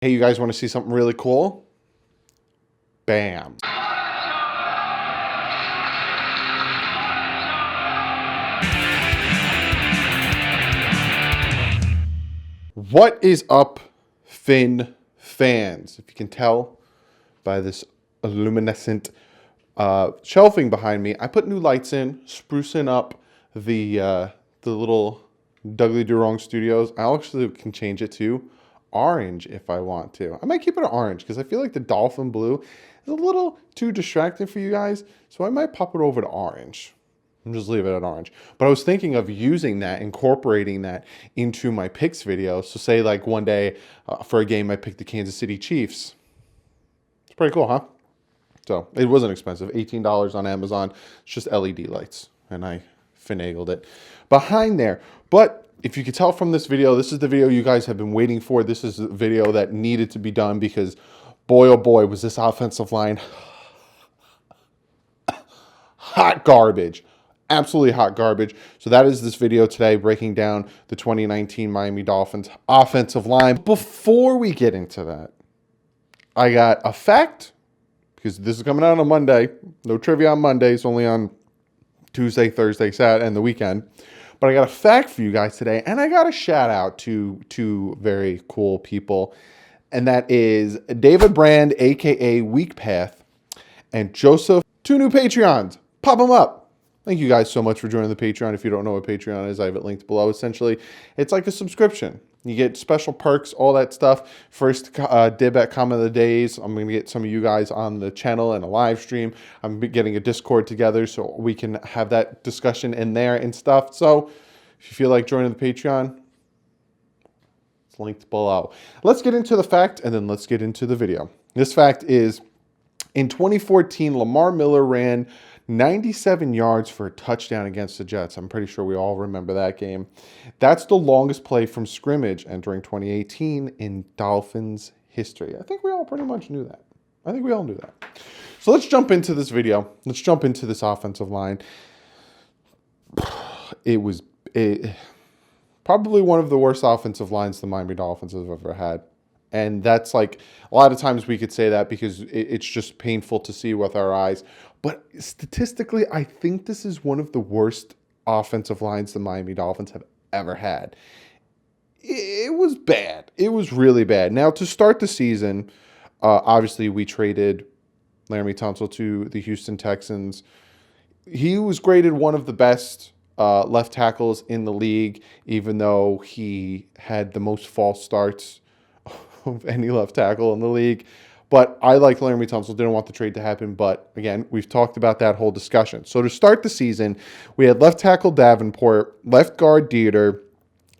Hey, you guys want to see something really cool? Bam. What is up, Finn fans? If you can tell by this luminescent shelving behind me, I put new lights in, sprucing up the little DouglieDoWrong studios. I actually can change it to orange if I want to. I might keep it orange because I feel like the dolphin blue is a little too distracting for you guys, so I might pop it over to orange. And just leave it at orange. But I was thinking of using that, incorporating that into my picks video. So say like one day for a game I picked the Kansas City Chiefs. It's pretty cool, huh? So it wasn't expensive, $18 on Amazon. It's just LED lights, and I finagled it behind there. But if you could tell from this video, this is the video you guys have been waiting for. This is the video that needed to be done because boy, oh boy, was this offensive line hot garbage. Absolutely hot garbage. So that is this video today, breaking down the 2019 Miami Dolphins offensive line. Before we get into that, I got a fact, because this is coming out on Monday. No trivia on Mondays, only on Tuesday, Thursday, Saturday, and the weekend. But I got a fact for you guys today, and I got a shout out to two very cool people, and that is David Brand, aka Weak Path, and Joseph. Two new Patreons. Pop them up. Thank you guys so much for joining the Patreon. If you don't know what Patreon is, I have it linked below. Essentially, it's like a subscription. You get special perks, all that stuff. First dib at comment of the days. I'm going to get some of you guys on the channel and a live stream. I'm getting a Discord together so we can have that discussion in there and stuff. So if you feel like joining the Patreon, it's linked below. Let's get into the fact, and then let's get into the video. This fact is, in 2014, Lamar Miller ran 97 yards for a touchdown against the Jets. I'm pretty sure we all remember that game. That's the longest play from scrimmage entering 2018 in Dolphins history. I think we all pretty much knew that. I think we all knew that. So let's jump into this video. Let's jump into this offensive line. It was probably one of the worst offensive lines the Miami Dolphins have ever had. And that's like, a lot of times we could say that because it's just painful to see with our eyes. But statistically, I think this is one of the worst offensive lines the Miami Dolphins have ever had. It was bad. It was really bad. Now, to start the season, obviously we traded Laremy Tunsil to the Houston Texans. He was graded one of the best left tackles in the league, even though he had the most false starts of any left tackle in the league. But I, like Laremy Tunsil, didn't want the trade to happen. But again, we've talked about that whole discussion. So to start the season, we had left tackle Davenport, left guard Dieter,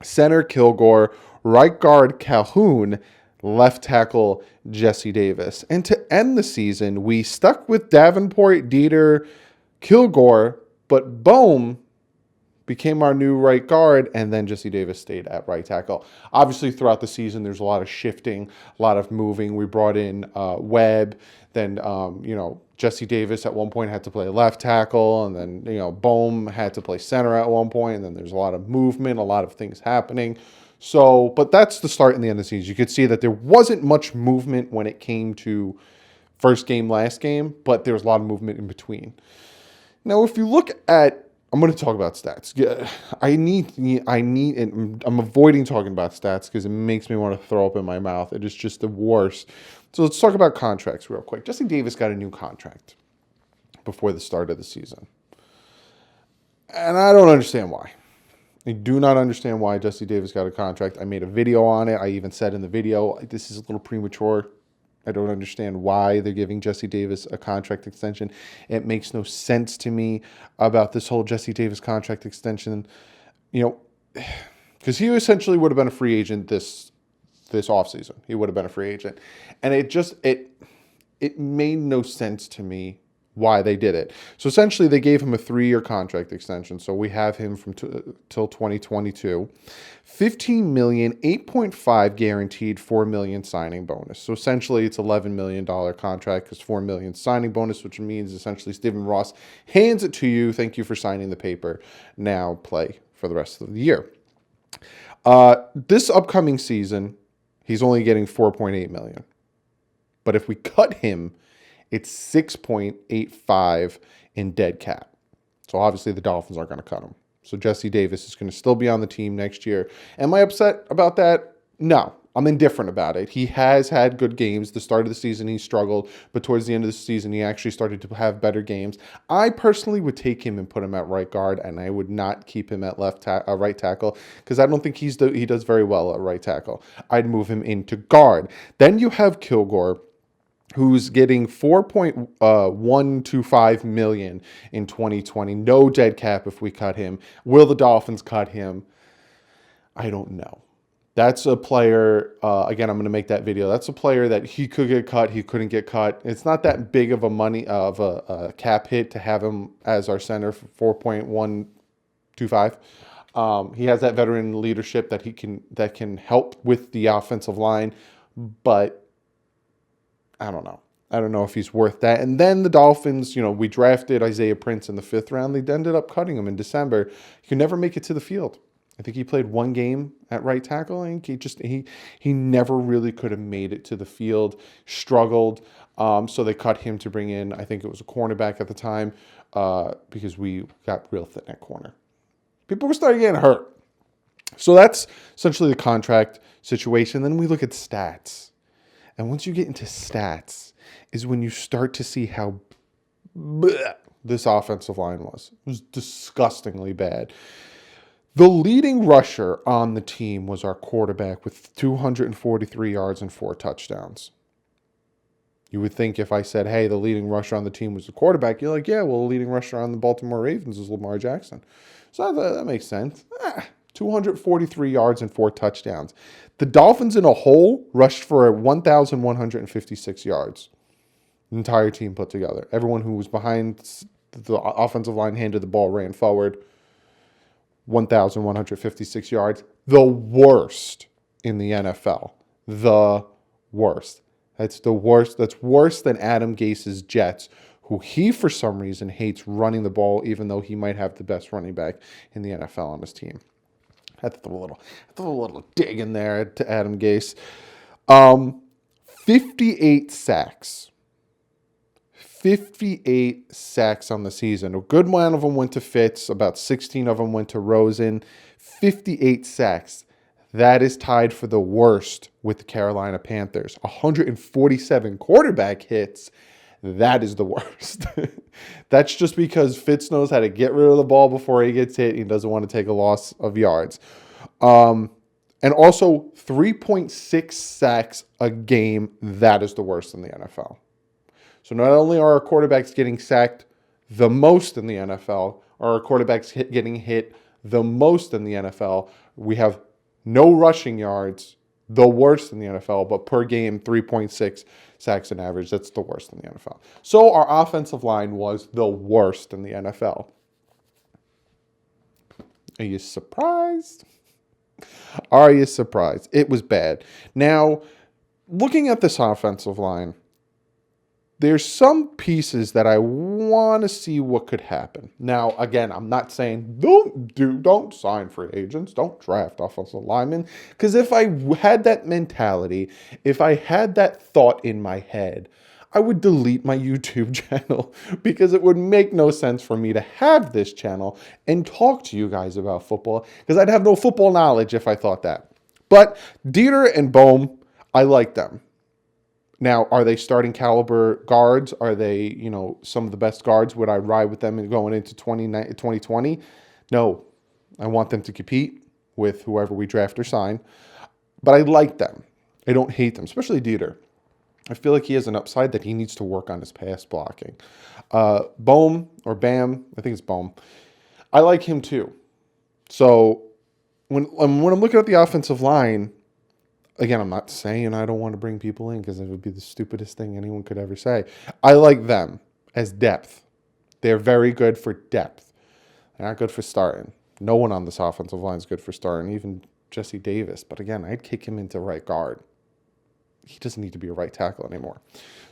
center Kilgore, right guard Calhoun, left tackle Jesse Davis. And to end the season, we stuck with Davenport, Dieter, Kilgore, but Bohm became our new right guard, and then Jesse Davis stayed at right tackle. Obviously, throughout the season, there's a lot of shifting, a lot of moving. We brought in Webb, then, Jesse Davis at one point had to play left tackle, and then, Bohm had to play center at one point, and then there's a lot of movement, a lot of things happening. So, but that's the start and the end of the season. You could see that there wasn't much movement when it came to first game, last game, but there was a lot of movement in between. Now, if you look at, I'm going to talk about stats. I'm avoiding talking about stats because it makes me want to throw up in my mouth. It is just the worst. So let's talk about contracts real quick. Jesse Davis got a new contract before the start of the season. And I don't understand why. I do not understand why Jesse Davis got a contract. I made a video on it. I even said in the video, this is a little premature. I don't understand why they're giving Jesse Davis a contract extension. It makes no sense to me about this whole Jesse Davis contract extension, because he essentially would have been a free agent this offseason. He would have been a free agent. And it made no sense to me why they did it. So essentially they gave him a 3-year contract extension. So we have him from till 2022. $15 million, 8.5 guaranteed, $4 million signing bonus. So essentially it's $11 million contract because $4 million signing bonus, which means essentially Stephen Ross hands it to you. Thank you for signing the paper. Now play for the rest of the year. This upcoming season, He's only getting 4.8 million. But if we cut him, it's 6.85 in dead cap. So obviously the Dolphins aren't going to cut him. So Jesse Davis is going to still be on the team next year. Am I upset about that? No, I'm indifferent about it. He has had good games. The start of the season, he struggled, but towards the end of the season, he actually started to have better games. I personally would take him and put him at right guard, and I would not keep him at right tackle, because I don't think he does very well at right tackle. I'd move him into guard. Then you have Kilgore, who's getting 4.125 million in 2020. No dead cap if we cut him. Will the Dolphins cut him? I don't know. That's a player, again, I'm going to make that video. That's a player that he could get cut, he couldn't get cut. It's not that big of a cap hit to have him as our center for 4.125. He has that veteran leadership that can help with the offensive line, but I don't know. I don't know if he's worth that. And then the Dolphins, we drafted Isaiah Prince in the 5th round. They ended up cutting him in December. He could never make it to the field. I think he played one game at right tackle. I think he never really could have made it to the field, struggled. So they cut him to bring in, I think it was a cornerback at the time, because we got real thin at corner. People were starting getting hurt. So that's essentially the contract situation. Then we look at stats. And once you get into stats is when you start to see how this offensive line was. It was disgustingly bad. The leading rusher on the team was our quarterback with 243 yards and 4 touchdowns. You would think if I said, hey, the leading rusher on the team was the quarterback, you're like, yeah, well, the leading rusher on the Baltimore Ravens is Lamar Jackson. So that makes sense. 243 yards and 4 touchdowns. The Dolphins in a whole rushed for 1,156 yards. The entire team put together. Everyone who was behind the offensive line handed the ball, ran forward. 1,156 yards. The worst in the NFL. The worst. That's the worst. That's worse than Adam Gase's Jets, who he, for some reason, hates running the ball, even though he might have the best running back in the NFL on his team. I had to throw a little dig in there to Adam Gase. 58 sacks. 58 sacks on the season. A good one of them went to Fitz. About 16 of them went to Rosen. 58 sacks. That is tied for the worst with the Carolina Panthers. 147 quarterback hits. That is the worst. That's just because Fitz knows how to get rid of the ball before he gets hit. He doesn't want to take a loss of yards. And also 3.6 sacks a game. That is the worst in the NFL. So not only are our quarterbacks getting sacked the most in the NFL, are our quarterbacks getting hit the most in the NFL, we have no rushing yards, the worst in the NFL, but per game, 3.6 sacks on average. That's the worst in the NFL. So our offensive line was the worst in the NFL. Are you surprised? Are you surprised? It was bad. Now, looking at this offensive line, there's some pieces that I want to see what could happen. Now, again, I'm not saying don't sign free agents, don't draft offensive linemen, because if I had that mentality, if I had that thought in my head, I would delete my YouTube channel, because it would make no sense for me to have this channel and talk to you guys about football, because I'd have no football knowledge if I thought that. But Dieter and Bohm, I like them. Now, are they starting caliber guards? Are they, some of the best guards? Would I ride with them going into 2020? No. I want them to compete with whoever we draft or sign. But I like them. I don't hate them, especially Dieter. I feel like he has an upside that he needs to work on his pass blocking. Bohm, or Bam, I think it's Bohm. I like him too. So when I'm looking at the offensive line, again, I'm not saying I don't want to bring people in, because it would be the stupidest thing anyone could ever say. I like them as depth. They're very good for depth. They're not good for starting. No one on this offensive line is good for starting, even Jesse Davis. But again, I'd kick him into right guard. he doesn't need to be a right tackle anymore.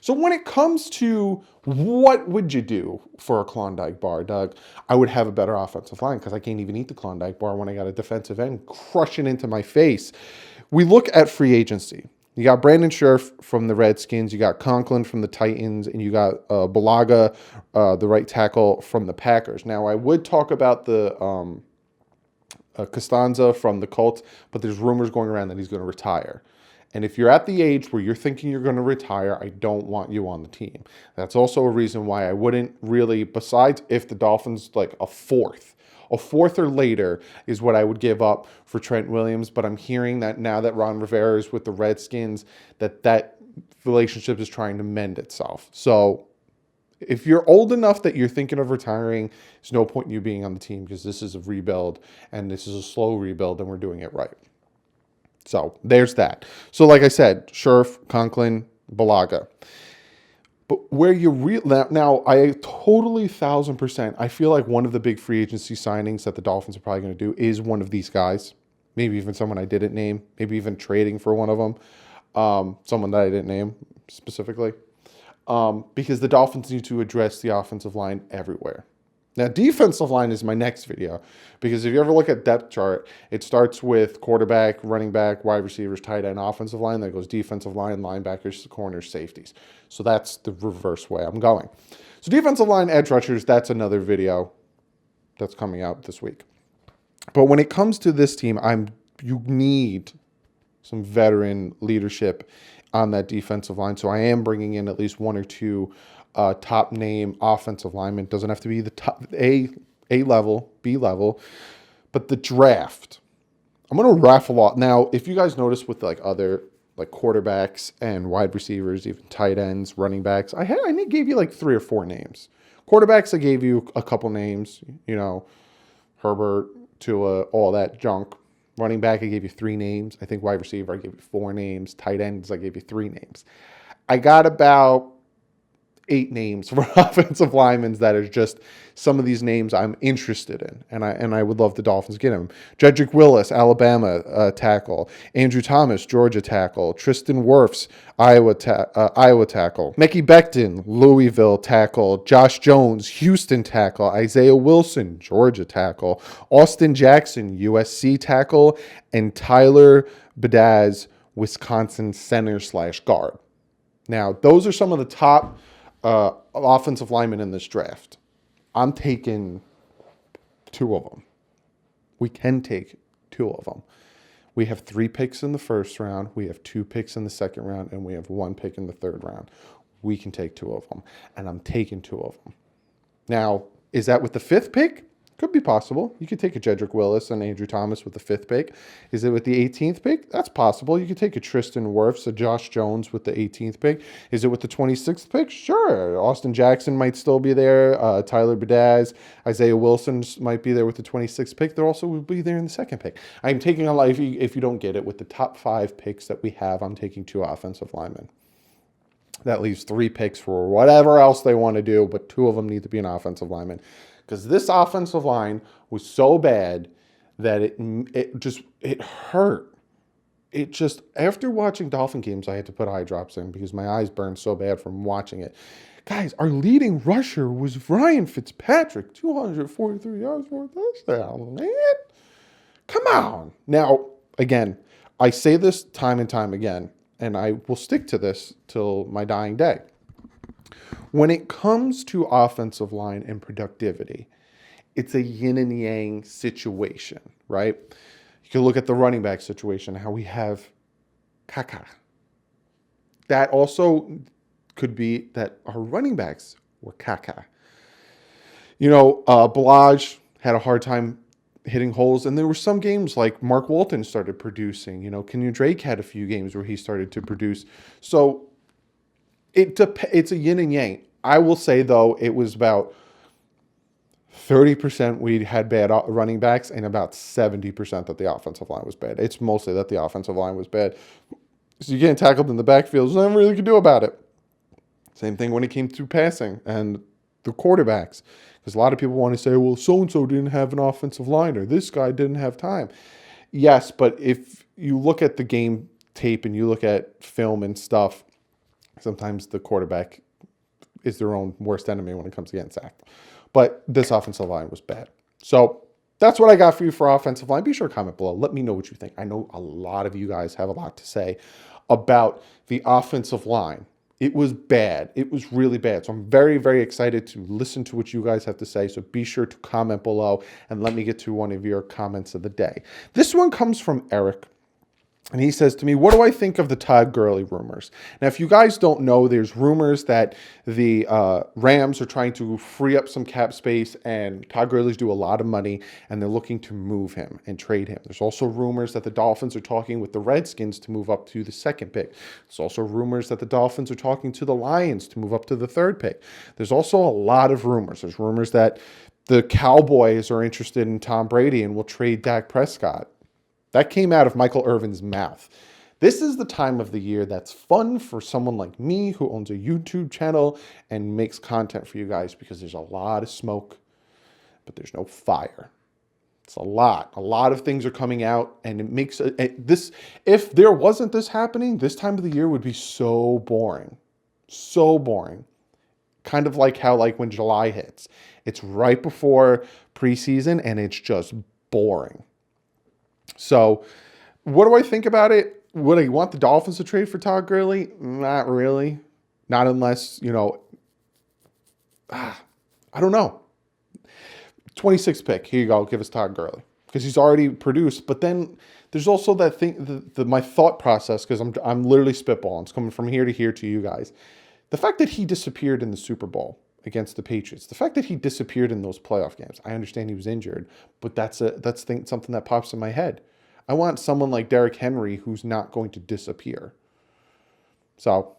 So when it comes to what would you do for a Klondike bar, Doug, I would have a better offensive line because I can't even eat the Klondike bar when I got a defensive end crushing into my face. We look at free agency. You got Brandon Scherf from the Redskins, you got Conklin from the Titans, and you got Bulaga, the right tackle from the Packers. Now, I would talk about the Costanza from the Colts, but there's rumors going around that he's going to retire. And if you're at the age where you're thinking you're going to retire, I don't want you on the team. That's also a reason why I wouldn't really, besides if the Dolphins like a fourth or later is what I would give up for Trent Williams. But I'm hearing that now that Ron Rivera is with the Redskins, that relationship is trying to mend itself. So if you're old enough that you're thinking of retiring, there's no point in you being on the team because this is a rebuild and this is a slow rebuild and we're doing it right. So there's that. So like I said, Scherf, Conklin, Bulaga. But where you now, I totally 1,000%, I feel like one of the big free agency signings that the Dolphins are probably going to do is one of these guys. Maybe even someone I didn't name. Maybe even trading for one of them. Someone that I didn't name specifically. Because the Dolphins need to address the offensive line everywhere. Now, defensive line is my next video, because if you ever look at depth chart, it starts with quarterback, running back, wide receivers, tight end, offensive line. Then goes defensive line, linebackers, corners, safeties. So that's the reverse way I'm going. So defensive line, edge rushers, that's another video that's coming out this week. But when it comes to this team, you need some veteran leadership on that defensive line. So I am bringing in at least one or two top name offensive linemen. Doesn't have to be the top A level, B level, but the draft. I'm going to raffle off. Now, if you guys notice with like other like quarterbacks and wide receivers, even tight ends, running backs, I gave you like 3 or 4 names. Quarterbacks, I gave you a couple names, Herbert, Tua, all that junk. Running back, I gave you 3 names. I think wide receiver, I gave you 4 names. Tight ends, I gave you 3 names. I got about 8 names for offensive linemen that are just some of these names I'm interested in, and I would love the Dolphins to get him. Jedrick Willis, Alabama tackle. Andrew Thomas, Georgia tackle. Tristan Wirfs, Iowa tackle. Mekhi Becton, Louisville tackle. Josh Jones, Houston tackle. Isaiah Wilson, Georgia tackle. Austin Jackson, USC tackle, and Tyler Badaz, Wisconsin center/guard. Now, those are some of the top offensive linemen in this draft. I'm taking 2 of them. We can take 2 of them. We have 3 picks in the first round. We have 2 picks in the second round, and we have 1 pick in the third round. We can take 2 of them, and I'm taking 2 of them. Now, is that with the 5th pick? Could be possible. You could take a Jedrick Willis and Andrew Thomas with the 5th pick. Is it with the 18th pick? That's possible. You could take a Tristan Wirfs, a Josh Jones with the 18th pick. Is it with the 26th pick? Sure. Austin Jackson might still be there. Tyler Badaz, Isaiah Wilson might be there with the 26th pick. They'll also be there in the 2nd pick. I'm taking a lot. If you don't get it, with the top 5 picks that we have, I'm taking 2 offensive linemen. That leaves 3 picks for whatever else they want to do, but 2 of them need to be an offensive lineman. Because this offensive line was so bad that it hurt. It just, after watching Dolphin games, I had to put eye drops in because my eyes burned so bad from watching it. Guys, our leading rusher was Ryan Fitzpatrick, 243 yards for a touchdown, man. Come on. Now, again, I say this time and time again, and I will stick to this till my dying day. When it comes to offensive line and productivity, it's a yin and yang situation, right? You can look at the running back situation, how we have Kaka. That also could be that our running backs were Kaka. Balaj had a hard time hitting holes, and there were some games like Mark Walton started producing. Kenyon Drake had a few games where he started to produce. So it's a yin and yang. I will say, though, it was about 30% we had bad running backs and about 70% that the offensive line was bad. It's mostly that the offensive line was bad. So you getting tackled in the backfield, there's nothing really you can do about it. Same thing when it came to passing and the quarterbacks. Because a lot of people want to say, well, so-and-so didn't have an offensive line or this guy didn't have time. Yes, but if you look at the game tape and you look at film and stuff, sometimes the quarterback is their own worst enemy when it comes to getting sacked. But this offensive line was bad. So that's what I got for you for offensive line. Be sure to comment below. Let me know what you think. I know a lot of you guys have a lot to say about the offensive line. It was bad. It was really bad. So I'm very, very excited to listen to what you guys have to say. So be sure to comment below and let me get to one of your comments of the day. This one comes from Eric. And he says to me, what do I think of the Todd Gurley rumors? Now, if you guys don't know, there's rumors that the Rams are trying to free up some cap space, and Todd Gurley's due a lot of money, and they're looking to move him and trade him. There's also rumors that the Dolphins are talking with the Redskins to move up to the 2nd pick. There's also rumors that the Dolphins are talking to the Lions to move up to the 3rd pick. There's also a lot of rumors. There's rumors that the Cowboys are interested in Tom Brady and will trade Dak Prescott. That came out of Michael Irvin's mouth. This is the time of the year that's fun for someone like me who owns a YouTube channel and makes content for you guys, because there's a lot of smoke, but there's no fire. It's a lot. A lot of things are coming out, and it makes this. If there wasn't this happening, this time of the year would be so boring. So boring. Kind of like how when July hits. It's right before preseason, and it's just boring. So what do I think about it? Would I want the Dolphins to trade for Todd Gurley? Not really. Not unless, I don't know. 26th pick. Here you go. Give us Todd Gurley. Because he's already produced. But then there's also that thing, my thought process, because I'm literally spitballing. It's coming from here to here to you guys. The fact that he disappeared in the Super Bowl against the Patriots, the fact that he disappeared in those playoff games, I understand he was injured, but that's something that pops in my head. I want someone like Derrick Henry who's not going to disappear. So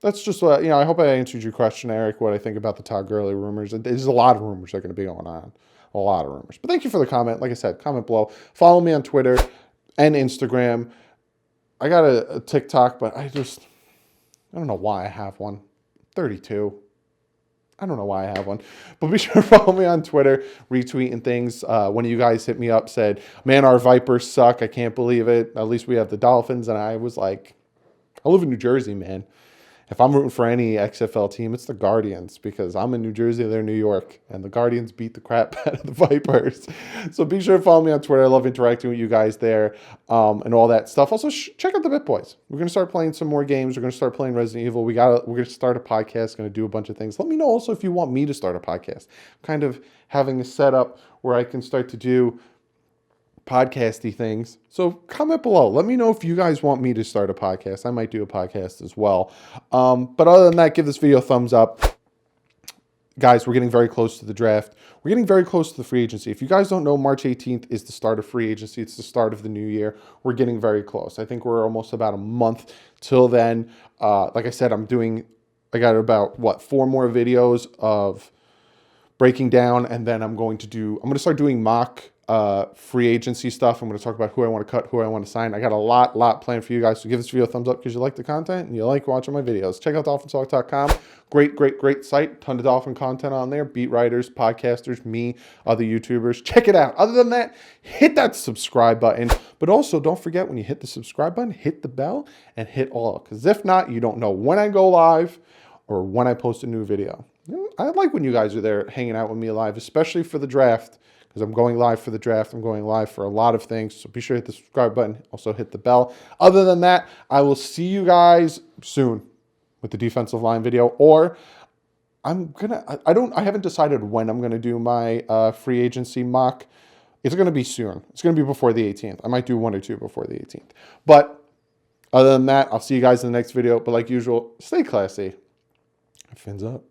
that's just what, I hope I answered your question, Eric, what I think about the Todd Gurley rumors. There's a lot of rumors that are going to be going on. A lot of rumors. But thank you for the comment. Like I said, comment below. Follow me on Twitter and Instagram. I got a TikTok, but I don't know why I have one. 32. I don't know why I have one, but be sure to follow me on Twitter, retweeting things. One of you guys hit me up, said, man, our Vipers suck. I can't believe it. At least we have the Dolphins. And I was like, I live in New Jersey, man. If I'm rooting for any XFL team, it's the Guardians, because I'm in New Jersey, they're New York, and the Guardians beat the crap out of the Vipers. So be sure to follow me on Twitter. I love interacting with you guys there and all that stuff. Also, check out the Bit Boys. We're going to start playing some more games. We're going to start playing Resident Evil. We're going to start a podcast, going to do a bunch of things. Let me know also if you want me to start a podcast. I'm kind of having a setup where I can start to do podcasty things. So comment below. Let me know if you guys want me to start a podcast. I might do a podcast as well. But other than that, give this video a thumbs up. Guys, we're getting very close to the draft. We're getting very close to the free agency. If you guys don't know, March 18th is the start of free agency. It's the start of the new year. We're getting very close. I think we're almost about a month till then. Like I said, I got about 4 more videos of breaking down, and then I'm going to start doing mock free agency stuff. I'm going to talk about who I want to cut, who I want to sign. I got a lot planned for you guys. So give this video a thumbs up because you like the content and you like watching my videos. Check out DolphinsTalk.com. Great site. Ton of Dolphin content on there. Beat writers, podcasters, me, other YouTubers. Check it out. Other than that, hit that subscribe button. But also, don't forget, when you hit the subscribe button, hit the bell and hit all. Because if not, you don't know when I go live or when I post a new video. I like when you guys are there hanging out with me live, especially for the draft. Because I'm going live for the draft. I'm going live for a lot of things. So be sure to hit the subscribe button. Also hit the bell. Other than that, I will see you guys soon with the defensive line video. Or I haven't decided when I'm going to do my free agency mock. It's going to be soon. It's going to be before the 18th. I might do 1 or 2 before the 18th. But other than that, I'll see you guys in the next video. But like usual, stay classy. Fins up.